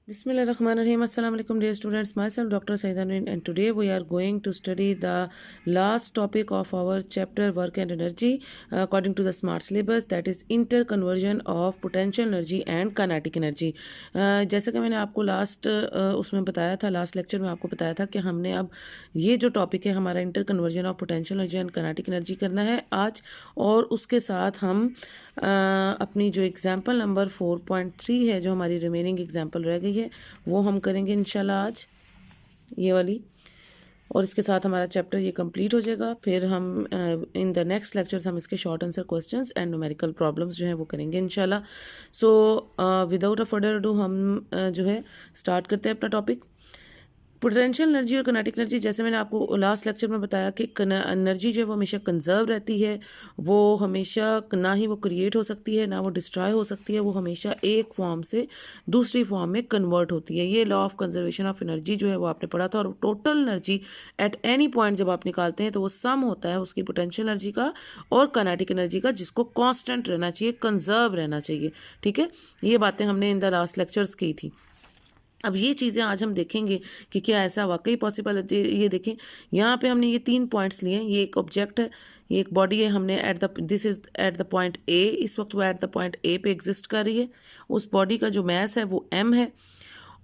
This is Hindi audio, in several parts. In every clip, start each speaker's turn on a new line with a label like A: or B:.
A: Bismillahirrahmanirrahim. Assalamu alaikum dear students. Myself Dr. Saidanuddin and today we are going to study the last topic of our chapter work and energy according to the smart syllabus, that is interconversion of potential energy and kinetic energy. जैसा कि मैंने आपको लास्ट उसमें बताया था, लास्ट लेक्चर में आपको बताया था कि हमने अब ये जो टॉपिक है हमारा interconversion of potential energy and kinetic energy करना है आज, और उसके साथ हम अपनी जो एग्जाम्पल नंबर 4.3 है, जो हमारी रिमेनिंग एग्जाम्पल रह गई है, वो हम करेंगे इंशाल्लाह आज, ये वाली। और इसके साथ हमारा चैप्टर ये कंप्लीट हो जाएगा। फिर हम इन द नेक्स्ट लेक्चर्स हम इसके short answer questions and numerical problems जो है वो करेंगे इंशाल्लाह। So without a further ado हम जो है स्टार्ट करते हैं अपना टॉपिक। पोटेंशियल एनर्जी और किनेटिक एनर्जी, जैसे मैंने आपको लास्ट लेक्चर में बताया कि एनर्जी जो है वो हमेशा कंजर्व रहती है, वो हमेशा ना ही वो क्रिएट हो सकती है ना वो डिस्ट्रॉय हो सकती है, वो हमेशा एक फॉर्म से दूसरी फॉर्म में कन्वर्ट होती है। ये law of conservation of energy जो है वो आपने पढ़ा था। और total energy at any point जब आप निकालते हैं तो वो सम होता है उसकी पोटेंशियल एनर्जी का और किनेटिक एनर्जी का, जिसको कांस्टेंट रहना चाहिए, कंजर्व रहना चाहिए। ठीक है, ये बातें हमने इन द लास्ट लेक्चर्स की थी। अब ये चीज़ें आज हम देखेंगे कि क्या ऐसा वाकई पॉसिबल है। ये देखें, यहाँ पे हमने ये 3 पॉइंट्स लिए हैं। ये एक ऑब्जेक्ट है, ये एक बॉडी है, हमने this is eight the point ए, इस वक्त वो एट द पॉइंट ए पे एग्जिस्ट कर रही है। उस बॉडी का जो मैस है वो m है,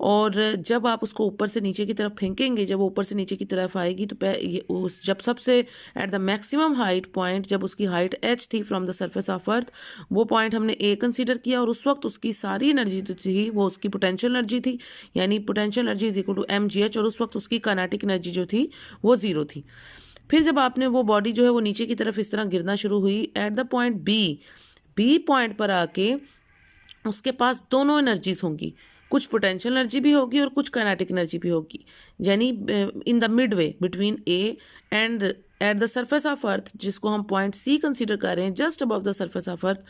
A: और जब आप उसको ऊपर से नीचे की तरफ फेंकेंगे, जब वो ऊपर से नीचे की तरफ आएगी तो जब सबसे at the maximum height point, जब उसकी हाइट h थी फ्रॉम द सरफेस ऑफ अर्थ, वो पॉइंट हमने a कंसीडर किया, और उस वक्त उसकी सारी एनर्जी जो थी वो उसकी पोटेंशियल एनर्जी थी, यानी potential energy is equal to mgh, और उस वक्त उसकी किनेटिक एनर्जी जो थी वो 0 थी। फिर जब आपने वो बॉडी जो है वो नीचे की तरफ इस तरह गिरना शुरू हुई, at the point B point पर आके उसके पास दोनों एनर्जीज होंगी, कुछ पोटेंशियल एनर्जी भी होगी और कुछ काइनेटिक एनर्जी भी होगी, यानी in the mid way between A and at the surface of अर्थ, जिसको हम पॉइंट सी कंसीडर कर रहे हैं, just above the surface of अर्थ,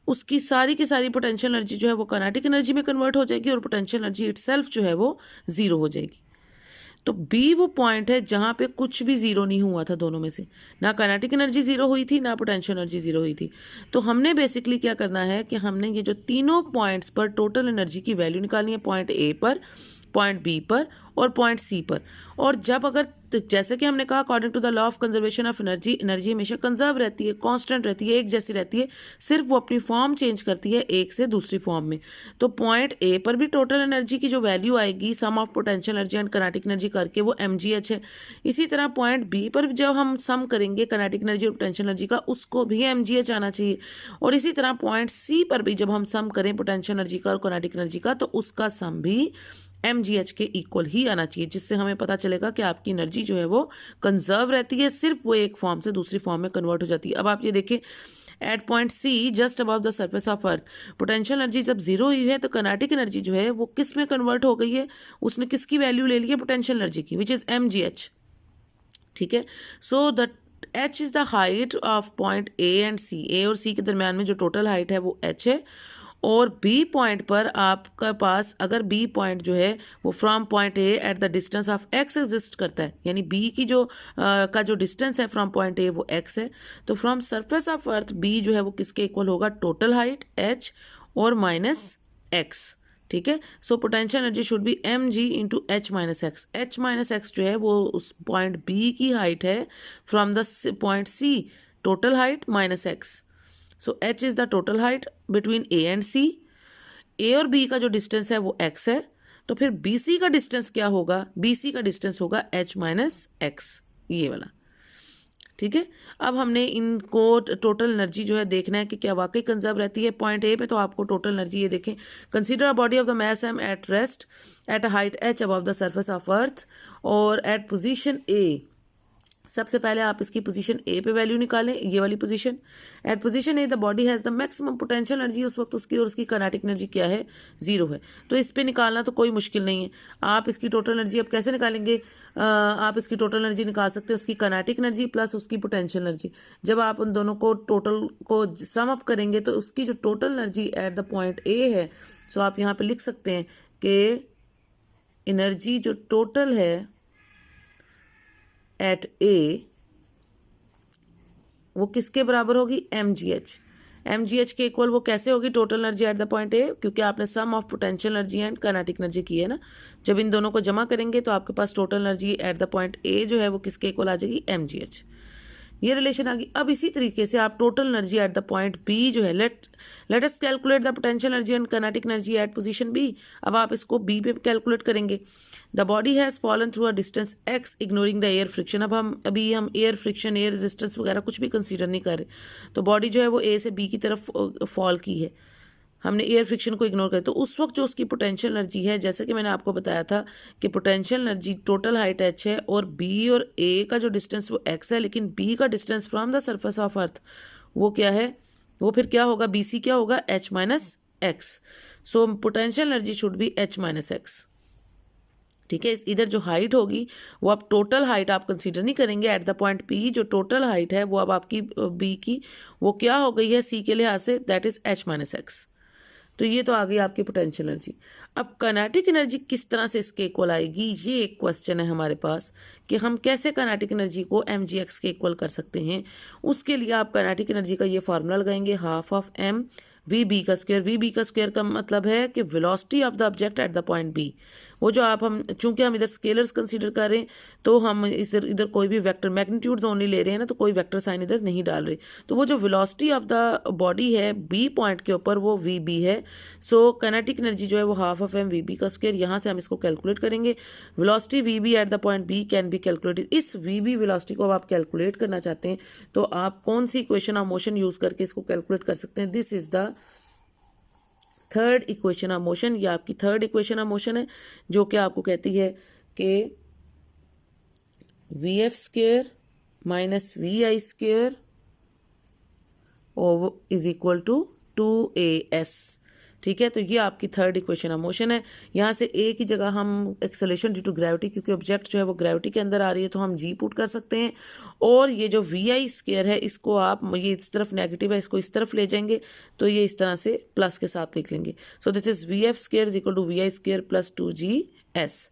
A: उसकी सारी की सारी पोटेंशियल एनर्जी जो है वो काइनेटिक एनर्जी में कन्वर्ट हो जाएगी, और पोटेंशियल एनर्जी इटसेल्फ जो है वो 0 हो जाएगी। तो बी वो पॉइंट है जहाँ पे कुछ भी 0 नहीं हुआ था, दोनों में से ना काइनेटिक एनर्जी 0 हुई थी ना पोटेंशियल एनर्जी 0 हुई थी। तो हमने बेसिकली क्या करना है कि हमने ये जो तीनों पॉइंट्स पर टोटल एनर्जी की वैल्यू निकालनी है, पॉइंट ए पर, पॉइंट बी पर और पॉइंट सी पर। और जब अगर जैसे कि हमने कहा according to the law of conservation of energy, energy हमेशा कंजर्व रहती है, कांस्टेंट रहती है, एक जैसी रहती है, सिर्फ वो अपनी फॉर्म चेंज करती है एक से दूसरी फॉर्म में। तो पॉइंट ए पर भी टोटल एनर्जी की जो वैल्यू आएगी sum of potential energy and kinetic energy करके, वो mgh है। इसी तरह पॉइंट बी पर जब हम सम करेंगे किनेटिक एनर्जी और पोटेंशियल एनर्जी का, उसको भी mgh आना चाहिए। और इसी तरह पॉइंट सी पर भी जब हम सम करें पोटेंशियल एनर्जी का और किनेटिक एनर्जी का, तो उसका सम भी mgh के इक्वल ही आना चाहिए, जिससे हमें पता चलेगा कि आपकी एनर्जी जो है वो कंजर्व रहती है, सिर्फ वो एक फॉर्म से दूसरी फॉर्म में कन्वर्ट हो जाती है। अब आप ये देखें, at point C just above the surface of earth, potential energy जब 0 हुई है तो किनेटिक एनर्जी जो है वो किस में कन्वर्ट हो गई है, उसने किसकी वैल्यू ले ली है, पोटेंशियल एनर्जी की, विच इज mgh। ठीक है, so the h is the height of point A and C, A और सी के दरमियान में जो टोटल हाइट है वो h है। और बी पॉइंट पर आपका पास अगर बी पॉइंट जो है वो from point A at the distance of x exist करता है, यानी बी की जो का जो डिस्टेंस है फ्रॉम पॉइंट ए वो एक्स है, तो from surface of earth B जो है वो किसके इक्वल होगा, टोटल हाइट एच और माइनस एक्स। ठीक है, so potential energy should be M G into H minus X. H minus X जो है वो उस पॉइंट बी की हाइट है from the point C, total height minus X. So h is the total height between a and c। a और b का जो डिस्टेंस है वो x है, तो फिर bc का डिस्टेंस क्या होगा, bc का डिस्टेंस होगा h माइनस एक्स, ये वाला। ठीक है, अब हमने इनको टोटल एनर्जी जो है देखना है कि क्या वाकई कंजर्व रहती है। पॉइंट ए पे तो आपको टोटल एनर्जी ये देखें, consider a body of the mass m at rest at a height h above the surface of earth, और एट पोजीशन a, सबसे पहले आप इसकी पोजीशन ए पे वैल्यू निकालें, ये वाली position. At position A the body has the maximum potential energy, उस वक्त उसकी और उसकी किनेटिक एनर्जी क्या है, 0 है। तो इस पे निकालना तो कोई मुश्किल नहीं है। आप इसकी टोटल एनर्जी अब कैसे निकालेंगे, आप इसकी टोटल एनर्जी निकाल सकते हैं उसकी किनेटिक एनर्जी प्लस उसकी पोटेंशियल एनर्जी। जब आप उन दोनों को टोटल को सम अप करेंगे तो उसकी जो total energy at the point ए है, सो आप यहाँ पर लिख सकते हैं कि एनर्जी जो टोटल है एट ए वो किसके बराबर होगी, mgh। mgh के इक्वल वो कैसे होगी total energy at the point A, क्योंकि आपने sum of potential energy and kinetic energy की है ना। जब इन दोनों को जमा करेंगे तो आपके पास total energy at the point A जो है वो किसके इक्वल आ जाएगी, mgh। ये रिलेशन आ गई। अब इसी तरीके से आप total energy at the point B जो है, let us calculate the potential energy and kinetic energy at position B. अब आप इसको बी पे कैलकुलेट करेंगे। The body has fallen through a distance x ignoring the air friction. अब हम एयर फ्रिक्शन, एयर रेजिस्टेंस वगैरह कुछ भी कंसीडर नहीं कर रहे। तो बॉडी जो है वो ए से बी की तरफ फॉल की है, हमने एयर फ्रिक्शन को इग्नोर किया। तो उस वक्त जो उसकी पोटेंशियल एनर्जी है, जैसे कि मैंने आपको बताया था कि potential energy total height h है और b और a का जो डिस्टेंस वो x है, लेकिन b का distance from the surface of अर्थ वो क्या है, वो फिर क्या होगा, bc क्या होगा, h minus X. So potential energy should B h minus X. ठीक है, इधर जो हाइट होगी वो आप टोटल हाइट आप कंसीडर नहीं करेंगे एट द पॉइंट पी। जो टोटल हाइट है वो अब आपकी बी की वो क्या हो गई है सी के लिहाज से, that is h minus x. तो ये तो आ गई आपकी पोटेंशियल एनर्जी। अब काइनेटिक एनर्जी किस तरह से इसके इक्वल आएगी, ये एक क्वेश्चन है हमारे पास कि हम कैसे काइनेटिक एनर्जी को mgx के इक्वल कर सकते हैं। उसके लिए आप काइनेटिक एनर्जी का ये फार्मूला लगाएंगे, half of m V B का स्क्वायर। वी बी का स्क्वायर का मतलब है कि velocity of the object at the point B. वो जो हम चूंकि हम इधर स्केलर्स कंसीडर कर रहे हैं तो हम इधर कोई भी वेक्टर मैग्नीट्यूड्स ओनली ले रहे हैं ना, तो कोई वेक्टर साइन इधर नहीं डाल रहे। तो वो जो वेलोसिटी ऑफ द बॉडी है बी पॉइंट के ऊपर वो वी बी है। सो काइनेटिक एनर्जी जो है वो half of M V B का स्क्वायर। यहाँ से हम इसको कैलकुलेट करेंगे। Velocity V B at the point B can be calculated. इस वी बी वेलोसिटी को अब आप कैलकुलेट करना चाहते हैं तो आप कौन सी इक्वेशन ऑफ मोशन यूज करके इसको कैलकुलेट कर सकते हैं। This is the third equation of motion. ये आपकी थर्ड इक्वेशन ऑफ मोशन है जो कि आपको कहती है कि V F square minus V I square is equal to 2as। ठीक है, तो ये आपकी थर्ड इक्वेशन ऑफ मोशन है। यहाँ से a की जगह हम एक्सेलरेशन ड्यू टू ग्रेविटी, क्योंकि ऑब्जेक्ट जो है वो ग्रेविटी के अंदर आ रही है तो हम g पुट कर सकते हैं। और ये जो वी आई स्क्वेयर है इसको आप, ये इस तरफ नेगेटिव है, इसको इस तरफ ले जाएंगे तो ये इस तरह से प्लस के साथ लिख लेंगे। So this is V F square is equal to V I square plus 2gs।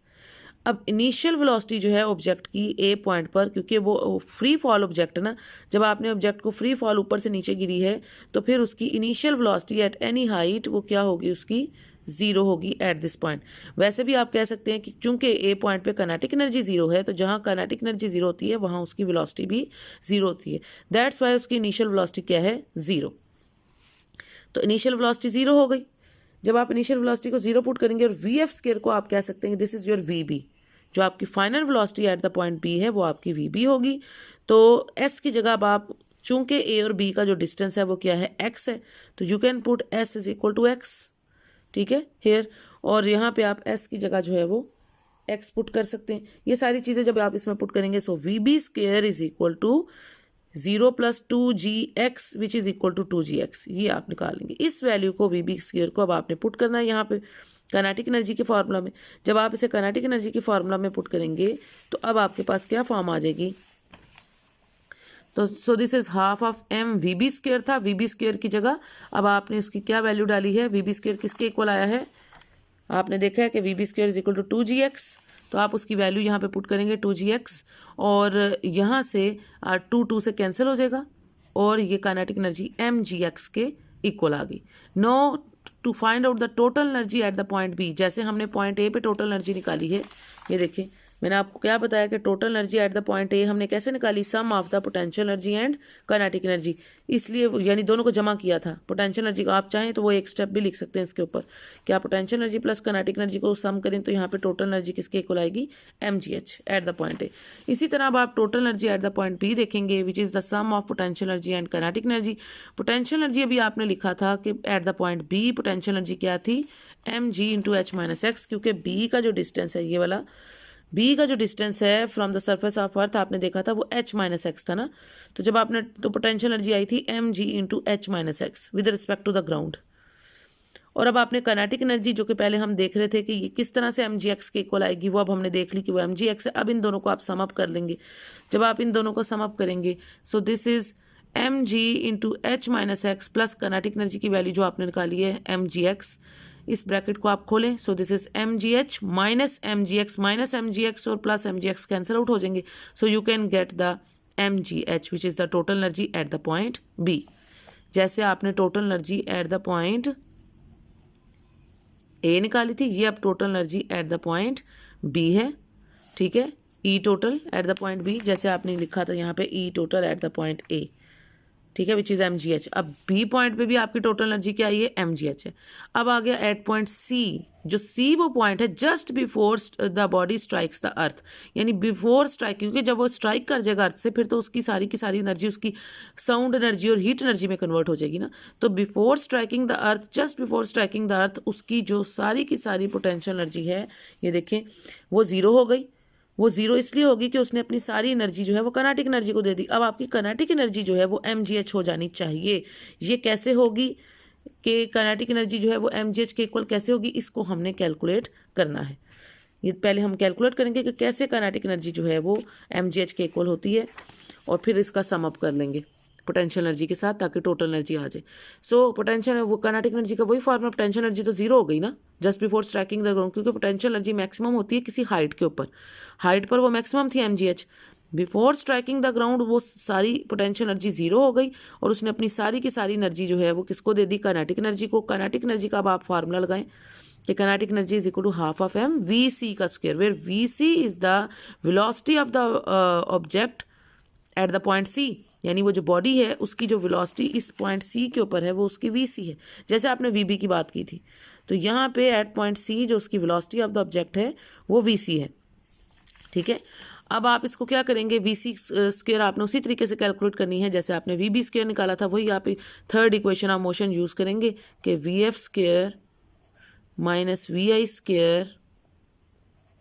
A: अब इनिशियल वेलोसिटी जो है ऑब्जेक्ट की ए पॉइंट पर, क्योंकि वो फ्री फॉल ऑब्जेक्ट है ना, जब आपने ऑब्जेक्ट को फ्री फॉल ऊपर से नीचे गिरी है तो फिर उसकी initial velocity at any height वो क्या होगी, उसकी जीरो होगी एट दिस पॉइंट। वैसे भी आप कह सकते हैं कि चूंकि ए पॉइंट पे काइनेटिक एनर्जी जीरो है तो जहाँ काइनेटिक एनर्जी जीरो होती है वहाँ उसकी वेलोसिटी भी जीरो होती है। दैट्स वाई उसकी इनिशियल वेलोसिटी क्या है, जीरो। तो इनिशियल वेलोसिटी जीरो हो गई। जब आप इनिशियल वेलोसिटी को जीरो पुट करेंगे और वी एफ स्क्वायर को आप कह सकते हैं this is your V B. जो आपकी final velocity at the point B है वो आपकी वी बी होगी। तो एस की जगह अब आप, चूंकि ए और बी का जो डिस्टेंस है वो क्या है, एक्स है, तो you can put S is equal to X. ठीक है, हेयर। और यहाँ पे आप एस की जगह जो है वो एक्स पुट कर सकते हैं। ये सारी चीज़ें जब आप इसमें पुट करेंगे so V B square is equal to 0 plus 2gx which is equal to 2gx। ये आप निकालेंगे। इस वैल्यू को वी बी स्क्वेयर को अब आपने पुट करना है यहाँ पे काइनेटिक एनर्जी के फार्मूला में। जब आप इसे काइनेटिक एनर्जी की फार्मूला में पुट करेंगे तो अब आपके पास क्या फॉर्म आ जाएगी, तो so this is half of M V B square था। वी बी स्क्वेयर की जगह अब आपने उसकी क्या वैल्यू डाली है, वी बी स्क्वेयर किसके इक्वल आया है, आपने देखा है कि V B square is equal to 2gx। तो आप उसकी वैल्यू यहाँ पे पुट करेंगे 2gx और यहाँ से 2 से कैंसिल हो जाएगा और ये काइनेटिक एनर्जी mgx के इक्वल आ गई। Now to find out the total energy at the point B. जैसे हमने पॉइंट ए पे टोटल एनर्जी निकाली है, ये देखिए मैंने आपको क्या बताया कि total energy at the point A हमने कैसे निकाली, sum of the potential energy and kinetic energy. इसलिए यानी दोनों को जमा किया था। पोटेंशियल एनर्जी को आप चाहें तो वो एक स्टेप भी लिख सकते हैं इसके ऊपर कि आप potential energy plus kinetic energy को सम करें तो यहाँ पे टोटल एनर्जी किसके इक्वल आएगी, mgh at the point A. इसी तरह अब आप total energy at the point B देखेंगे which is the sum of potential energy and kinetic energy. Potential energy अभी आपने लिखा था कि at the point B potential energy क्या थी, mg into H minus X, क्योंकि बी का जो डिस्टेंस है, ये वाला बी का जो डिस्टेंस है फ्रॉम द सरफेस ऑफ अर्थ आपने देखा था वो h माइनस एक्स था ना। तो जब आपने तो पोटेंशियल एनर्जी आई थी mg into H minus X with respect to the ground. और अब आपने काइनेटिक एनर्जी जो कि पहले हम देख रहे थे कि ये किस तरह से mgx के इक्वल आएगी, वो अब हमने देख ली कि वो mgx है। अब इन दोनों को आप सम अप कर लेंगे। जब आप इन दोनों को सम अप करेंगे सो this is mg into H minus x plus kinetic energy की वैल्यू जो आपने निकाली है mgx। इस ब्रैकेट को आप खोलें so this is mgh minus mgx और प्लस mgx कैंसिल आउट हो जाएंगे। So you can get the mgh which is the total energy at the point B. जैसे आपने total energy at the point A निकाली थी, ये अब total energy at the point B है, ठीक है। E total at the point B, जैसे आपने लिखा था यहाँ पे E total at the point ए, ठीक है, विच इज़ mgh। अब बी पॉइंट पे भी आपकी टोटल एनर्जी क्या आई है, mgh है। अब आ गया एट पॉइंट सी, जो सी वो पॉइंट है just before the body strikes the earth, यानी बिफोर स्ट्राइक, क्योंकि जब वो स्ट्राइक कर जाएगा अर्थ से फिर तो उसकी सारी की सारी एनर्जी उसकी साउंड एनर्जी और हीट एनर्जी में कन्वर्ट हो जाएगी ना। तो before striking the earth, just before striking the earth, उसकी जो सारी की सारी पोटेंशियल एनर्जी है, ये देखें, वो ज़ीरो हो गई। वो ज़ीरो इसलिए होगी कि उसने अपनी सारी एनर्जी जो है वो काइनेटिक एनर्जी को दे दी। अब आपकी काइनेटिक एनर्जी जो है वो mgh हो जानी चाहिए। ये कैसे होगी कि काइनेटिक एनर्जी जो है वो mgh के इक्वल कैसे होगी, इसको हमने कैलकुलेट करना है। ये पहले हम कैलकुलेट करेंगे कि कैसे काइनेटिक एनर्जी जो है वो mgh के इक्वल होती है, और फिर इसका सम अप कर लेंगे पोटेंशियल एनर्जी के साथ, ताकि टोटल एनर्जी आ जाए। सो पोटेंशियल वो काइनेटिक एनर्जी का वही फॉर्मूला, पोटेंशियल एनर्जी तो जीरो हो गई ना just before striking the ground, क्योंकि पोटेंशियल एनर्जी मैक्सिमम होती है किसी हाइट के ऊपर, हाइट पर वो मैक्सिमम थी mgh। Before striking the ground वो सारी पोटेंशियल एनर्जी जीरो हो गई, और उसने अपनी सारी की सारी एनर्जी जो है वो किसको दे दी, काइनेटिक एनर्जी को। काइनेटिक एनर्जी का अब आप फार्मूला लगाएं कि kinetic energy is equal to half of m vc का square, where vc is the velocity of the object at the point C, यानी वो जो बॉडी है उसकी जो वेलोसिटी इस पॉइंट सी के ऊपर है वो उसकी वी सी है, जैसे आपने वी बी की बात की थी। तो यहाँ पे एट पॉइंट सी जो उसकी वेलोसिटी ऑफ द ऑब्जेक्ट है वो वी सी है, ठीक है। अब आप इसको क्या करेंगे, वी सी स्क्वायर आपने उसी तरीके से कैलकुलेट करनी है जैसे आपने वी बी स्क्वायर निकाला था, वही आप third equation of motion use करेंगे कि V F square minus V I square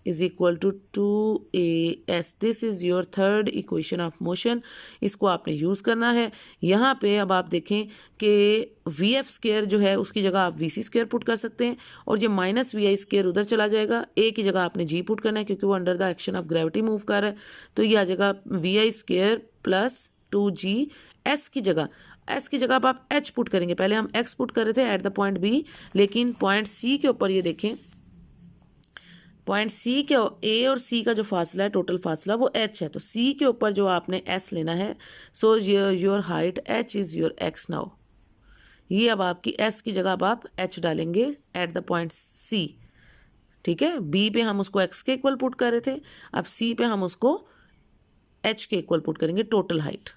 A: is equal to 2as। This is your third equation of motion, इसको आपने यूज़ करना है। यहाँ पे अब आप देखें कि वी एफ स्क्वायर जो है उसकी जगह आप वी सी स्क्वायर पुट कर सकते हैं, और ये माइनस वी आई स्क्वायर उधर चला जाएगा, ए की जगह आपने जी पुट करना है क्योंकि वो under the action of gravity move कर रहा है। तो ये आ जाएगा V I square plus 2g, S की जगह अब आप एच पुट करेंगे। पहले हम एक्स पुट कर रहे थे एट द पॉइंट बी, लेकिन पॉइंट सी के ऊपर ये देखें, पॉइंट सी के ए और सी का जो फासला है, टोटल फासला, वो एच है। तो सी के ऊपर जो आपने एस लेना है, so your height H is your x now. ये अब आपकी एस की जगह अब आप एच डालेंगे एट द पॉइंट सी, ठीक है। बी पे हम उसको एक्स के इक्वल पुट कर रहे थे, अब सी पे हम उसको एच के इक्वल पुट करेंगे, टोटल हाइट।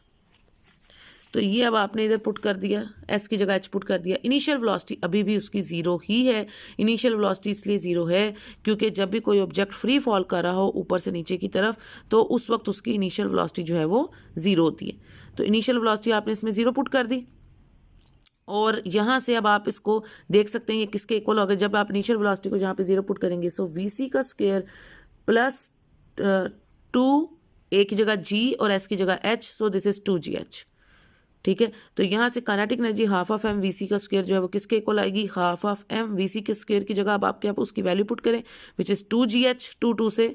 A: तो ये अब आपने इधर पुट कर दिया, एस की जगह एच पुट कर दिया। इनिशियल वेलोसिटी अभी भी उसकी ज़ीरो ही है। इनिशियल वेलोसिटी इसलिए ज़ीरो है क्योंकि जब भी कोई ऑब्जेक्ट फ्री फॉल कर रहा हो ऊपर से नीचे की तरफ, तो उस वक्त उसकी इनिशियल वेलोसिटी जो है वो ज़ीरो होती है। तो इनिशियल वेलोसिटी आपने इसमें ज़ीरो पुट कर दी, और यहाँ से अब आप इसको देख सकते हैं ये किसके इक्वल हो गया जब आप इनिशियल वेलोसिटी को जहाँ पे ज़ीरो पुट करेंगे। सो वी सी का स्क्वायर प्लस 2, ए की जगह जी और एस की जगह H, so this is 2gh, ठीक है। तो यहाँ से kinetic energy half of M V C का स्क्वायर जो है वो किसके इक्वल आएगी, half of M V C के स्क्वायर की जगह अब आप क्या उसकी वैल्यू पुट करें, विच इज़ 2gh, 2 से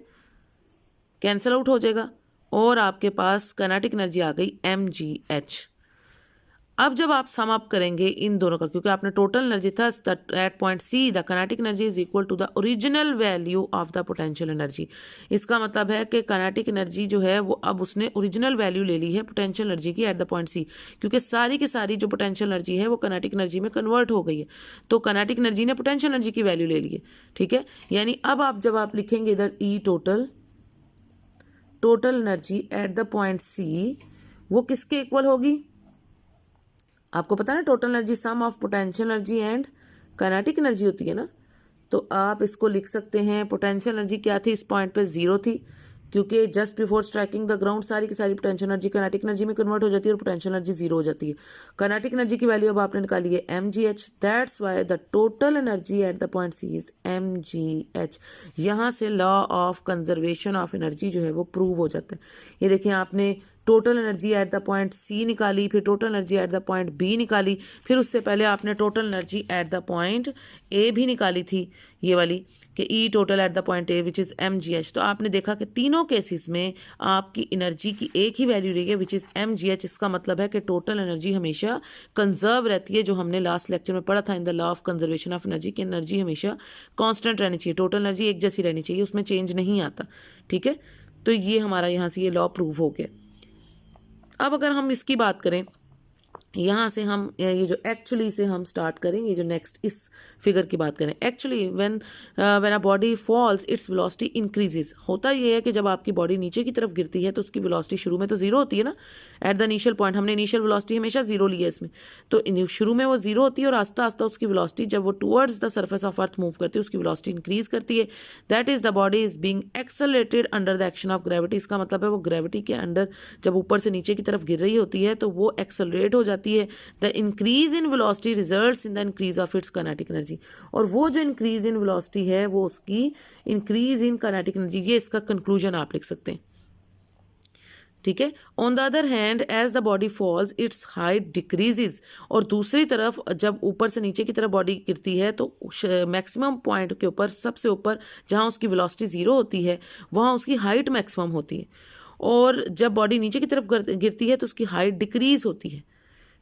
A: कैंसिल आउट हो जाएगा, और आपके पास काइनेटिक एनर्जी आ गई mgh। अब जब आप सम अप करेंगे इन दोनों का, क्योंकि आपने टोटल एनर्जी था at point C the kinetic energy is equal to the original value of the potential energy. इसका मतलब है कि काइनेटिक एनर्जी जो है वो अब उसने ओरिजिनल वैल्यू ले ली है पोटेंशियल एनर्जी की एट द पॉइंट सी, क्योंकि सारी की सारी जो पोटेंशियल एनर्जी है वो काइनेटिक एनर्जी में कन्वर्ट हो गई है। तो काइनेटिक एनर्जी ने पोटेंशियल एनर्जी की वैल्यू ले ली है, ठीक है। यानी अब आप जब आप लिखेंगे इधर E total energy at the point C, वो किसके इक्वल होगी, आपको पता है ना total energy sum of potential energy and kinetic energy होती है ना। तो आप इसको लिख सकते हैं, पोटेंशियल एनर्जी क्या थी, इस पॉइंट पे ज़ीरो थी, क्योंकि just before striking the ground सारी की सारी पोटेंशियल एनर्जी काइनेटिक एनर्जी में कन्वर्ट हो जाती है और पोटेंशियल एनर्जी जीरो हो जाती है। काइनेटिक एनर्जी की वैल्यू अब आपने निकाली है mgh, that's why the total energy at the point C is mgh। यहाँ से law of conservation of energy जो है वो प्रूव हो जाता है। ये देखिए आपने total energy at the point C निकाली, फिर total energy at the point B निकाली, फिर उससे पहले आपने total energy at the point A भी निकाली थी, ये वाली कि E total at the point A which is mgh। तो आपने देखा कि तीनों केसेस में आपकी एनर्जी की एक ही वैल्यू रही है विच इज़ mgh। इसका मतलब है कि टोटल एनर्जी हमेशा कंजर्व रहती है, जो हमने लास्ट लेक्चर में पढ़ा था in the law of conservation of energy की एनर्जी हमेशा कांस्टेंट रहनी चाहिए, टोटल एनर्जी एक जैसी रहनी चाहिए, उसमें चेंज नहीं आता, ठीक है। तो ये हमारा यहाँ से ये लॉ प्रूव हो गया। अब अगर हम इसकी बात करें यहाँ से हम ये जो एक्चुअली से हम स्टार्ट करेंगे, जो नेक्स्ट इस फिगर की बात करें। Actually when a body falls its velocity increases. होता ये है कि जब आपकी बॉडी नीचे की तरफ गिरती है तो उसकी वेलोसिटी शुरू में तो जीरो होती है ना, एट द इनिशियल पॉइंट। हमने इनिशियल वेलोसिटी हमेशा जीरो ली है इसमें, तो शुरू में वो जीरो होती है और आस्ता आस्ता उसकी वेलोसिटी जब वो towards the surface of earth move करती है उसकी वेलोसिटी इंक्रीज करती है। That is the body is being accelerated under the action of gravity. इसका मतलब है वो ग्रेविटी के अंडर जब ऊपर से नीचे की तरफ गिर रही होती है तो वो एक्सेलरेट हो जाती है। The increase in velocity results in the increase of its kinetic energy. और वो जो इंक्रीज इन वेलोसिटी है वो उसकी इंक्रीज इन काइनेटिक एनर्जी, ये इसका कंक्लूजन आप लिख सकते हैं। ठीक है। On the other hand as the body falls its height decreases. और दूसरी तरफ जब ऊपर से नीचे की तरफ बॉडी गिरती है तो मैक्सिमम पॉइंट के ऊपर, सबसे ऊपर जहां उसकी वेलोसिटी जीरो होती है वहां उसकी हाइट मैक्सिमम होती है, और जब बॉडी नीचे की तरफ गिरती है तो उसकी हाइट डिक्रीज होती है।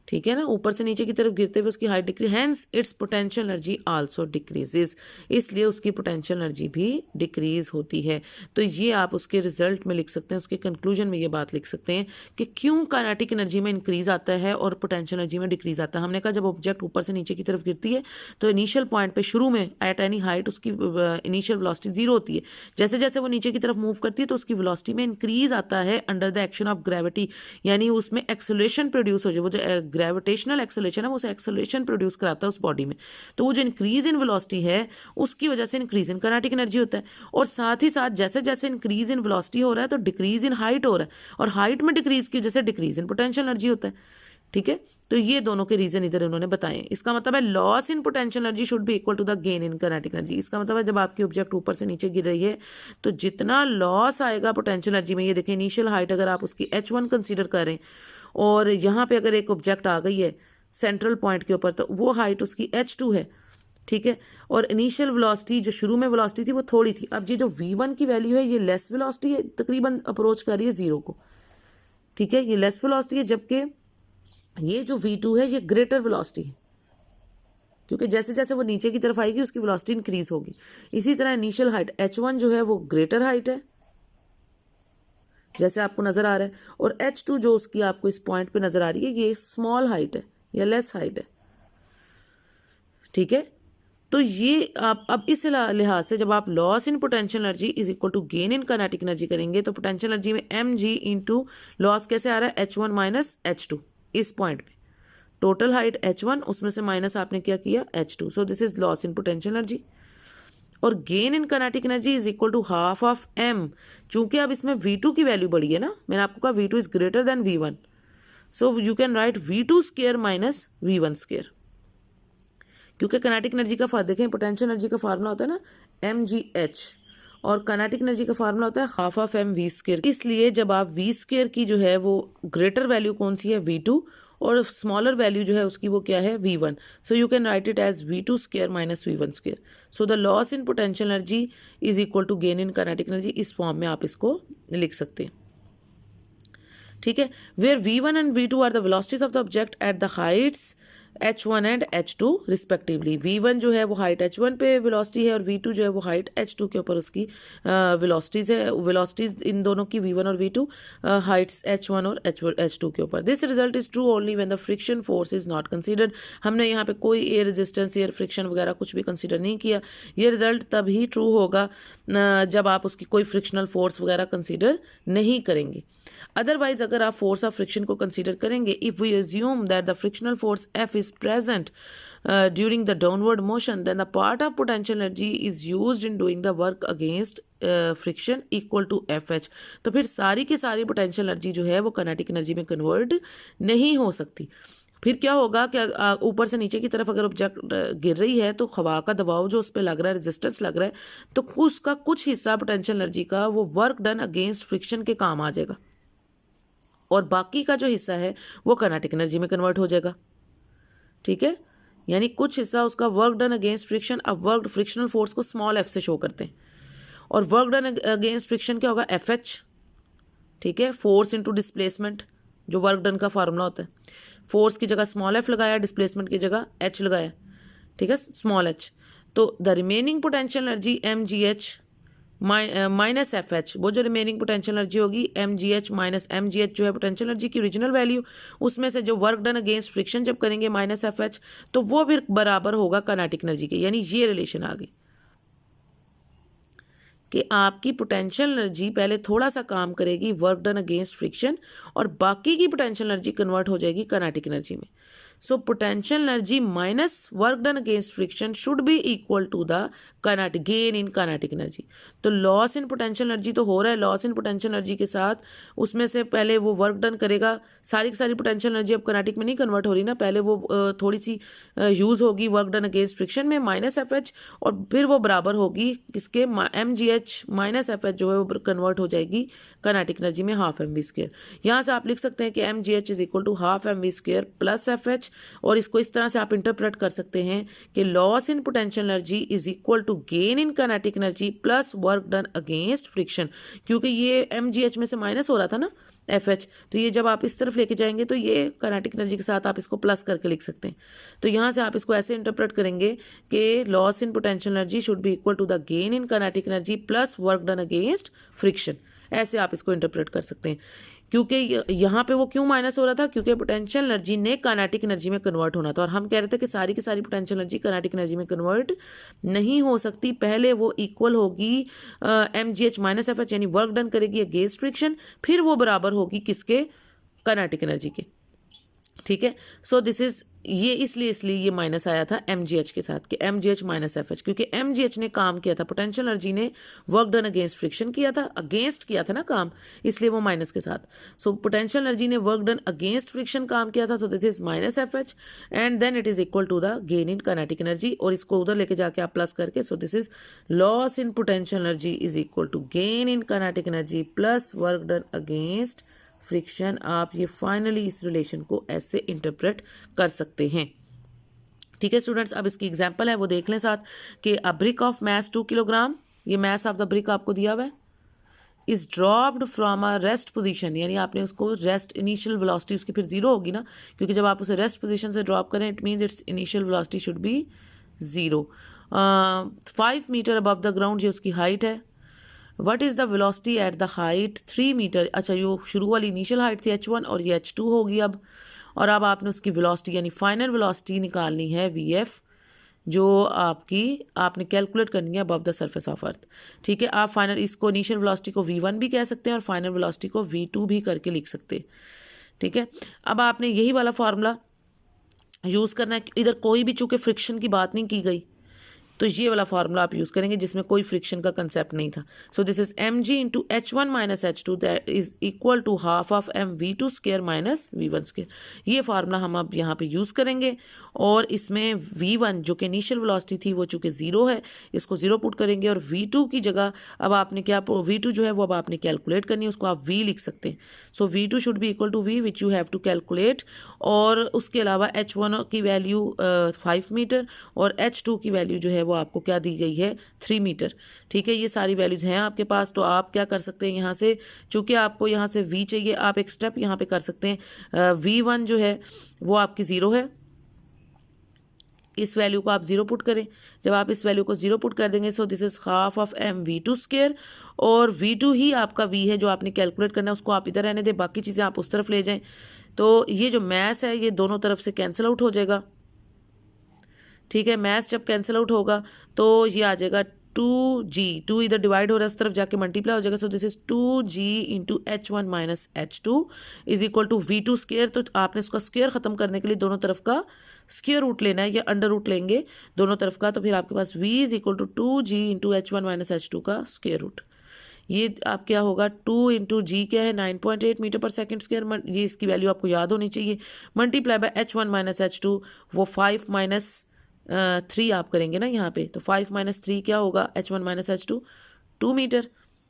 A: ठीक है ना, ऊपर से नीचे की तरफ गिरते हुए उसकी height decrease, hence its potential energy also decreases. इसलिए उसकी पोटेंशियल एनर्जी भी डिक्रीज होती है। तो ये आप उसके रिजल्ट में लिख सकते हैं, उसके कंक्लूजन में ये बात लिख सकते हैं कि क्यों काइनेटिक एनर्जी में इंक्रीज आता है और पोटेंशियल एनर्जी में डिक्रीज आता है। हमने कहा जब ऑब्जेक्ट ऊपर से नीचे की तरफ गिरती है तो इनिशियल पॉइंट पे शुरू में एट एनी हाइट उसकी इनिशियल वेलोसिटी जीरो होती है। जैसे जैसे वो नीचे की तरफ मूव करती है तो उसकी वेलोसिटी में इंक्रीज आता है under the action of gravity, यानी उसमें एक्सेलरेशन प्रोड्यूस हो जाए। वो जो ग्रेविटेशनल एक्सेलरेशन है वो उसे एक्सेलरेशन प्रोड्यूस कराता है उस बॉडी में। तो वो जो इंक्रीज इन वेलोसिटी है उसकी वजह से इंक्रीज इन काइनेटिक एनर्जी होता है। और साथ ही साथ जैसे जैसे इंक्रीज इन वेलोसिटी हो रहा है तो डिक्रीज इन हाइट हो रहा है, और हाइट में डिक्रीज की वजह से डिक्रीज इन पोटेंशियल एनर्जी होता है। ठीक है, तो ये दोनों के रीजन इधर इन्होंने बताए। इसका मतलब है loss in potential energy should be equal to the gain in kinetic energy. इसका मतलब है जब आपकी ऑब्जेक्ट ऊपर से नीचे गिर रही है तो जितना लॉस आएगा पोटेंशियल एनर्जी में, ये देखें इनिशियल हाइट अगर आप उसकी h1 कंसीडर करें और यहाँ पे अगर एक ऑब्जेक्ट आ गई है सेंट्रल पॉइंट के ऊपर तो वो हाइट उसकी h2 है। ठीक है, और इनिशियल वेलोसिटी जो शुरू में वेलोसिटी थी वो थोड़ी थी। अब ये जो v1 की वैल्यू है ये लेस वेलोसिटी है, तकरीबन अप्रोच कर रही है जीरो को। ठीक है, ये लेस वेलोसिटी है, जबकि ये जो v2 है ये ग्रेटर वेलोसिटी है, क्योंकि जैसे जैसे वो नीचे की तरफ आएगी उसकी वेलोसिटी इंक्रीज होगी। इसी तरह इनिशियल हाइट h1 जो है वो ग्रेटर हाइट है जैसे आपको नजर आ रहा है, और h2 जो उसकी आपको इस पॉइंट पे नजर आ रही है ये स्मॉल हाइट है या लेस हाइट है। ठीक है, तो ये आप अब इस लिहाज से जब आप loss in potential energy is equal to gain in kinetic energy करेंगे तो पोटेंशियल एनर्जी में mg इंटू लॉस कैसे आ रहा है h1 माइनस h2 इस पॉइंट पे। टोटल हाइट h1 उसमें से माइनस आपने क्या किया h2, so this is loss in potential energy. और gain in kinetic energy is equal to half of m। चूंकि अब इसमें v2 की वैल्यू बढ़ी है ना, मैंने आपको कहा v2 is greater than v1, so you can right v2 square minus v1 square. क्योंकि काइनेटिक एनर्जी का देखें पोटेंशियल एनर्जी का फार्मूला होता है ना mgh, और काइनेटिक एनर्जी का फार्मूला होता है half of m v square. इसलिए जब आप v स्क्वायर की जो है वो ग्रेटर वैल्यू कौन सी है v2 और स्मॉलर वैल्यू जो है उसकी वो क्या है v1, so you can write it as v2 square minus v1 square. So the loss in potential energy is equal to gain in kinetic energy. इस फॉर्म में आप इसको लिख सकते हैं। ठीक है, where v1 and v2 are the velocities of the object at the heights h1 and h2 respectively. v1 जो है वो हाइट h1 पे वेलोसिटी है और v2 जो है वो हाइट h2 के ऊपर उसकी वेलोसिटीज है। वेलोसिटीज इन दोनों की v1 और v2 हाइट्स h1 और h2 के ऊपर। This result is true only when the friction force is not considered. हमने यहाँ पे कोई एयर रेजिस्टेंस, एयर फ्रिक्शन वगैरह कुछ भी कंसीडर नहीं किया। ये रिजल्ट तभी ट्रू होगा जब आप उसकी कोई फ्रिक्शनल फोर्स वगैरह कंसीडर नहीं करेंगे। अदरवाइज अगर आप फोर्स ऑफ फ्रिक्शन को कंसीडर करेंगे, if we assume that the frictional force F is present during the downward motion, then the part of potential energy is used in doing the work against friction equal to FH। तो फिर सारी की सारी पोटेंशियल एनर्जी जो है वो काइनेटिक एनर्जी में कन्वर्ट नहीं हो सकती। फिर क्या होगा कि ऊपर से नीचे की तरफ अगर ऑब्जेक्ट गिर रही है तो हवा का दबाव जो उस पर लग रहा है, रेजिस्टेंस लग रहा है, तो उसका कुछ हिस्सा पोटेंशियल एनर्जी का वो वर्क डन अगेंस्ट फ्रिक्शन के काम आ जाएगा, और बाकी का जो हिस्सा है वो काइनेटिक एनर्जी में कन्वर्ट हो जाएगा। ठीक है, यानी कुछ हिस्सा उसका वर्क डन अगेंस्ट फ्रिक्शन। अब वर्क फ्रिक्शनल फोर्स को स्मॉल f से शो करते हैं, और वर्क डन अगेंस्ट फ्रिक्शन क्या होगा FH। ठीक है, फोर्स इनटू डिस्प्लेसमेंट जो वर्क डन का फार्मूला होता है। फोर्स की जगह स्मॉल f लगाया, डिस्प्लेसमेंट की जगह h लगाया। ठीक है, स्मॉल h। तो the remaining potential energy mgh minus F H, वो जो रिमेनिंग पोटेंशियल एनर्जी होगी M G H minus M G H जो है पोटेंशियल एनर्जी की ओरिजिनल वैल्यू, उसमें से जो वर्क डन अगेंस्ट फ्रिक्शन जब करेंगे माइनस एफ एच, तो वो फिर बराबर होगा काइनेटिक एनर्जी के। यानी ये रिलेशन आ गई कि आपकी पोटेंशियल एनर्जी पहले थोड़ा सा काम करेगी वर्क डन अगेंस्ट फ्रिक्शन, और बाकी की पोटेंशियल एनर्जी कन्वर्ट हो जाएगी काइनेटिक एनर्जी में। So potential energy minus work done against friction should be equal to the kinetic gain in kinetic energy. तो लॉस इन पोटेंशियल एनर्जी तो हो रहा है, लॉस इन पोटेंशियल एनर्जी के साथ उसमें से पहले वो वर्क डन करेगा, सारी की सारी पोटेंशियल एनर्जी अब काइनेटिक में नहीं कन्वर्ट हो रही ना, पहले वो थोड़ी सी यूज़ होगी वर्क डन अगेंस्ट फ्रिक्शन में माइनस एफ एच, और फिर वो बराबर होगी किसके M G H minus F H जो है वो कन्वर्ट हो जाएगी काइनेटिक एनर्जी में हाफ एम वी स्क्वायर। यहाँ से आप लिख सकते हैं कि M G H is equal to half M V square plus F H, और इसको इस तरह से आप इंटरप्रेट कर सकते हैं कि loss in potential energy is equal to gain in kinetic energy plus work done against friction, क्योंकि ये एम जी एच में से माइनस हो रहा था ना एफ एच, तो ये जब आप इस तरफ लेके जाएंगे तो ये काइनेटिक एनर्जी के साथ आप इसको प्लस करके लिख सकते हैं। तो यहाँ से आप इसको ऐसे इंटरप्रेट करेंगे कि loss in potential energy should be equal to the gain in kinetic energy plus work done against friction, ऐसे आप इसको इंटरप्रेट कर सकते हैं। क्योंकि यहाँ पे वो क्यों माइनस हो रहा था, क्योंकि पोटेंशियल एनर्जी ने काइनेटिक एनर्जी में कन्वर्ट होना था, और हम कह रहे थे कि सारी की सारी पोटेंशियल एनर्जी काइनेटिक एनर्जी में कन्वर्ट नहीं हो सकती, पहले वो इक्वल होगी M G H minus F H, यानी वर्क डन करेगी अगेंस्ट फ्रिक्शन, फिर वो बराबर होगी किसके, काइनेटिक एनर्जी के। ठीक है, सो दिस इज ये इसलिए ये माइनस आया था एम जी एच के साथ कि M G H minus F H, क्योंकि एम जी एच ने काम किया था, पोटेंशियल एनर्जी ने वर्क डन अगेंस्ट फ्रिक्शन किया था, अगेंस्ट किया था ना काम, इसलिए वो माइनस के साथ। सो पोटेंशियल एनर्जी ने वर्क डन अगेंस्ट फ्रिक्शन काम किया था, so this is minus F H, and then it is equal to the gain in kinetic energy, और इसको उधर लेके जाके आप प्लस करके, so this is loss in potential energy is equal to gain in kinetic energy plus work done against friction. आप ये फाइनली इस रिलेशन को ऐसे इंटरप्रेट कर सकते हैं। ठीक है स्टूडेंट्स, अब इसकी एग्जांपल है वो देख लें साथ कि अ ब्रिक ऑफ मैस 2 किलोग्राम, ये मैस ऑफ द ब्रिक आपको दिया हुआ है, is dropped from a rest position, यानी आपने उसको रेस्ट इनिशियल वेलोसिटी उसकी फिर जीरो होगी ना, क्योंकि जब आप उसे रेस्ट पोजीशन से ड्रॉप करें it means its initial velocity should be 0। 5 metre above the ground, ये उसकी हाइट है। What is the velocity at the height 3 metre, अच्छा ये शुरू वाली इनिशियल हाइट थी h1 और ये h2 होगी अब, और अब आपने उसकी वेलोसिटी यानी फाइनल वेलोसिटी निकालनी है vf, जो आपने कैलकुलेट करनी है अबव द सरफेस ऑफ अर्थ। ठीक है, आप फाइनल इसको इनिशियल वेलोसिटी को v1 भी कह सकते हैं और फाइनल वेलोसिटी को v2 भी करके लिख सकते हैं। ठीक है, अब आपने यही वाला फार्मूला यूज़ करना है, इधर कोई भी चूँकि फ्रिक्शन की बात नहीं की गई, तो ये वाला फार्मूला आप यूज़ करेंगे जिसमें कोई फ्रिक्शन का कंसेप्ट नहीं था। So this is M G into H one minus H two, that is equal to half of M V two square minus V one square. ये फार्मूला हम अब यहाँ पे यूज़ करेंगे, और इसमें वी वन जो कि इनिशियल वेलोसिटी थी वो चूँकि ज़ीरो है, इसको ज़ीरो पुट करेंगे, और वी टू की जगह अब आपने क्या, वी टू जो है वो अब आपने कैलकुलेट करनी है, उसको आप वी लिख सकते हैं। So V two should be equal to V which you have to calculate, और उसके अलावा एच वन की वैल्यू 5 मीटर और एच टू की वैल्यू जो है वो आपको क्या दी गई है 3 मीटर। ठीक है, ये सारी वैल्यूज हैं आपके पास, तो आप क्या कर सकते हैं यहाँ से, चूंकि आपको यहाँ से v चाहिए, आप एक स्टेप यहाँ पे कर सकते हैं। v1 जो है वो आपकी 0 है, इस वैल्यू को आप 0 पुट करें। जब आप इस वैल्यू को 0 पुट कर देंगे, so this is half of M V two square, और v2 ही आपका v है जो आपने कैलकुलेट करना है, उसको आप इधर रहने दें, बाकी चीज़ें आप उस तरफ ले जाएं। तो ये जो मैस है ये दोनों तरफ से कैंसिल आउट हो जाएगा। ठीक है, मैथ्स जब कैंसिल आउट होगा तो ये आ जाएगा 2g, 2 इधर डिवाइड हो रहा है उस तरफ जाके मल्टीप्लाई हो जाएगा। So this is 2g into H one minus H two is equal to V two square. तो आपने इसका स्क्र खत्म करने के लिए दोनों तरफ का स्क्र रूट लेना है या अंडर रूट लेंगे दोनों तरफ का, तो फिर आपके पास v is equal to 2g into H one minus H two का स्क्र रूट। ये आप क्या होगा 2 इंटू जी क्या है 9.8 मीटर पर सेकेंड स्क्र, ये इसकी वैल्यू आपको याद होनी चाहिए, multiply by H one minus H to, वो 5 माइनस 3 आप करेंगे ना यहाँ पे, तो 5 माइनस 3 क्या होगा H one minus H two 2 metre.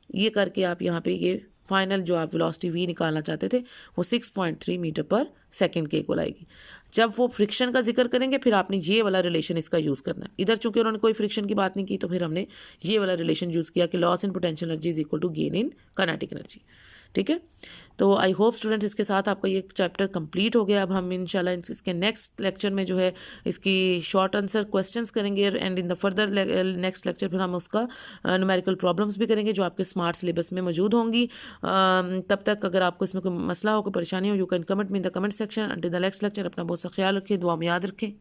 A: ये करके आप यहाँ पे ये फाइनल जो आप वेलोसिटी v निकालना चाहते थे वो 6.3 मीटर पर सेकंड के इक्वल आएगी। जब वो फ्रिक्शन का जिक्र करेंगे फिर आपने ये वाला रिलेशन इसका यूज़ करना है। इधर चूंकि उन्होंने कोई फ्रिक्शन की बात नहीं की तो फिर हमने ये वाला रिलेशन यूज़ किया कि loss in potential energy is equal to gain in kinetic energy. ठीक है। तो आई होप स्टूडेंट्स इसके साथ आपका ये चैप्टर कंप्लीट हो गया। अब हम इंशाल्लाह इसके नेक्स्ट लेक्चर में जो है इसकी शॉर्ट आंसर क्वेश्चंस करेंगे and in the further next lecture फिर हम उसका न्यूमेरिकल प्रॉब्लम्स भी करेंगे जो आपके स्मार्ट सिलेबस में मौजूद होंगी। तब तक अगर आपको इसमें कोई मसला हो, कोई परेशानी हो, you can comment me in the comment section. Until the next lecture अपना बहुत सा ख्याल रखें, दुआ में याद रखें।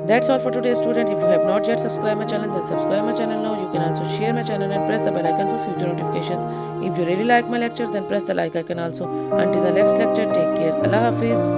A: That's all for today, student. If you have not yet subscribed my channel, then subscribe my channel now. You can also share my channel and press the bell icon for future notifications. If you really like my lecture, then press the like icon also. Until the next lecture, take care. Allah Hafiz.